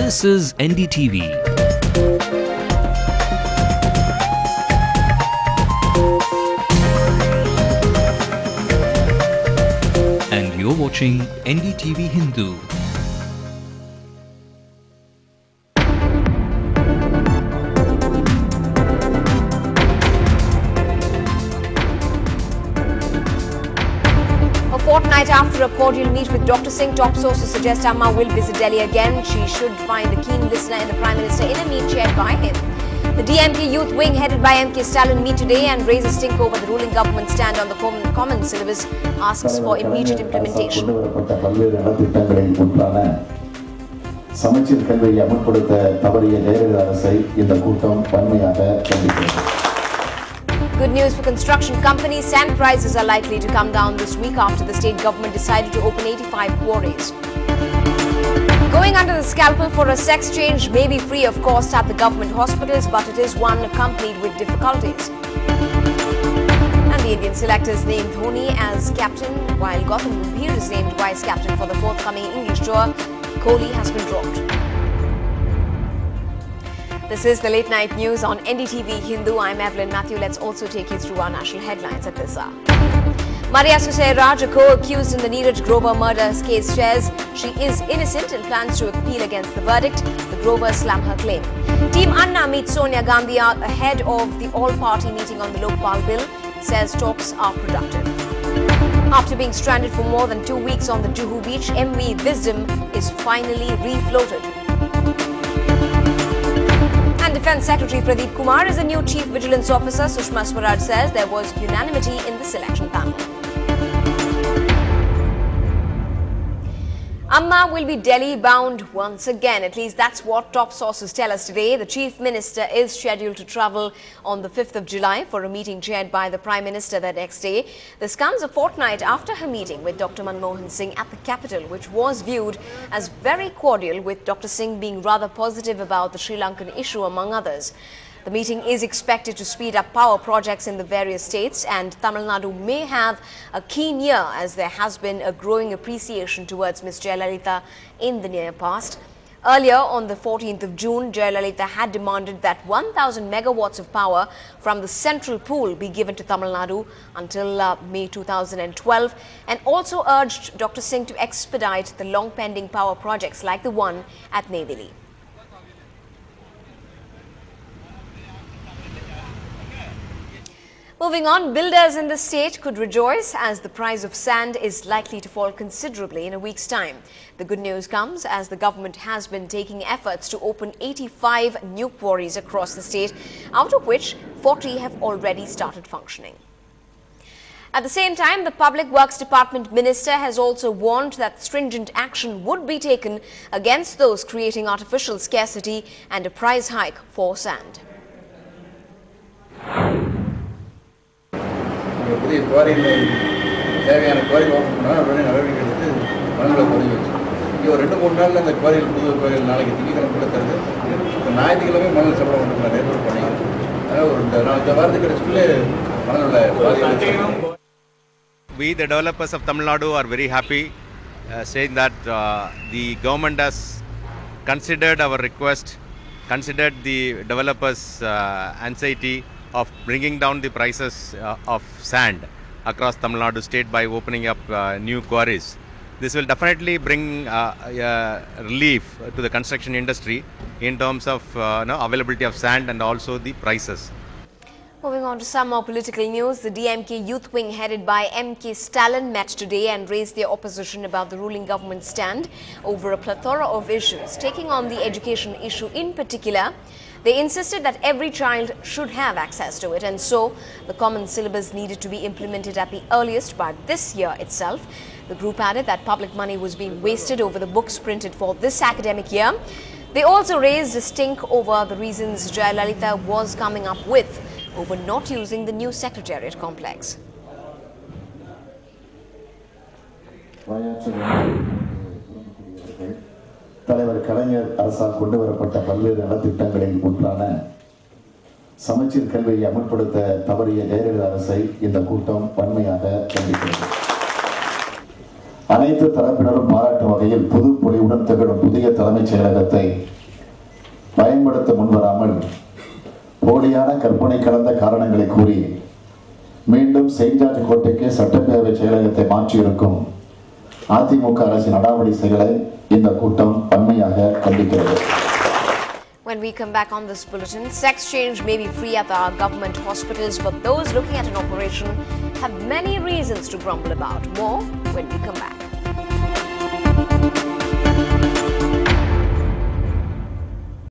This is NDTV. And you're watching NDTV Hindu. Fortnight after a cordial meet with Dr. Singh, top sources suggest Amma will visit Delhi again. She should find a keen listener in the Prime Minister in a meet chaired by him. The DMK youth wing headed by MK Stalin meet today and raise a stink over the ruling government stand on the common syllabus, asks for immediate implementation. Good news for construction companies. Sand prices are likely to come down this week after the state government decided to open 85 quarries. Going under the scalpel for a sex change may be free of cost at the government hospitals, but it is one accompanied with difficulties. And the Indian selectors named Dhoni as captain, while Gautam Gambhir is named vice captain for the forthcoming English tour. Kohli has been dropped. This is the late night news on NDTV Hindu. I'm Evelyn Matthew. Let's also take you through our national headlines at this hour. Maria Susay Raj, a co-accused in the Neeraj Grover murder case, says she is innocent and plans to appeal against the verdict. The Grovers slam her claim. Team Anna meets Sonia Gandhi ahead of the all-party meeting on the Lokpal bill, says talks are productive. After being stranded for more than 2 weeks on the Juhu beach, MV Wisdom is finally refloated. And Defence Secretary Pradeep Kumar is the new Chief Vigilance Officer. Sushma Swaraj says there was unanimity in the selection panel. Amma will be Delhi bound once again. At least that's what top sources tell us today. The Chief Minister is scheduled to travel on the 5th of July for a meeting chaired by the Prime Minister the next day. This comes a fortnight after her meeting with Dr. Manmohan Singh at the capital, which was viewed as very cordial, with Dr. Singh being rather positive about the Sri Lankan issue, among others. The meeting is expected to speed up power projects in the various states, and Tamil Nadu may have a keen year as there has been a growing appreciation towards Ms. Jayalalitha in the near past. Earlier on the 14th of June, Jayalalitha had demanded that 1,000 megawatts of power from the central pool be given to Tamil Nadu until May 2012, and also urged Dr. Singh to expedite the long-pending power projects like the one at Neyveli. Moving on, builders in the state could rejoice as the price of sand is likely to fall considerably in a week's time. The good news comes as the government has been taking efforts to open 85 new quarries across the state, out of which 40 have already started functioning. At the same time, the Public Works Department Minister has also warned that stringent action would be taken against those creating artificial scarcity and a price hike for sand. புதிய குவாரியில் தேவையான quarry open பண்ணால் உடனே நடவடிக்கை எடுத்து மண்ணில் பதிவு வச்சு இங்கே ஒரு 2-3 நாளில் அந்த குவாரியில் புது குவாரியில் நாளைக்கு திங்கக்கிழமை தருது. இப்போ ஞாயிற்றுக்கிழமை மணல் சம்பளம் கொண்டு நான் ஏற்பாடு பண்ணிக்கிறேன். அதனால் ஒரு இந்த வாரத்துக்கு கிடைச்சுக்குள்ளே மணலில் பாதி. We, the developers of Tamil Nadu, are very happy saying that the government has considered our request, considered the developers' anxiety of bringing down the prices of sand across Tamil Nadu state by opening up new quarries. This will definitely bring relief to the construction industry in terms of availability of sand and also the prices. Moving on to some more political news, the DMK youth wing headed by MK Stalin met today and raised their opposition about the ruling government stand over a plethora of issues. Taking on the education issue in particular, they insisted that every child should have access to it, and so the common syllabus needed to be implemented at the earliest by this year itself. The group added that public money was being wasted over the books printed for this academic year. They also raised a stink over the reasons Jayalalitha was coming up with over not using the new Secretariat complex. தலைவர் கலைஞர் அரசால் கொண்டு வரப்பட்ட பல்வேறு நலத்திட்டங்களில் ஒன்றான சமச்சீர் கல்வியை அமல்படுத்த தவறிய ஜெயலலிதா அரசை இந்த கூட்டம் வன்மையாக கண்டிக்கிறது. அனைத்து தரப்பினரும் பாராட்டும் வகையில் புது பொலிவுடன் திகழும் புதிய தலைமைச் செயலகத்தை பயன்படுத்த முன்வராமல் போலியான கற்பனை கலந்த காரணங்களை கூறி மீண்டும் செயின்ட் ஜார்ஜ் கோட்டைக்கு சட்டப்பேரவை செயலகத்தை மாற்றியிருக்கும் அதிமுக அரசின் நடவடிக்கைகளை இந்த கூட்டம் வன்மையாக கண்டிக்கிறது. When we come back on this bulletin, sex change may be free at our government hospitals, but those looking at an operation have many reasons to grumble about. More when we come back.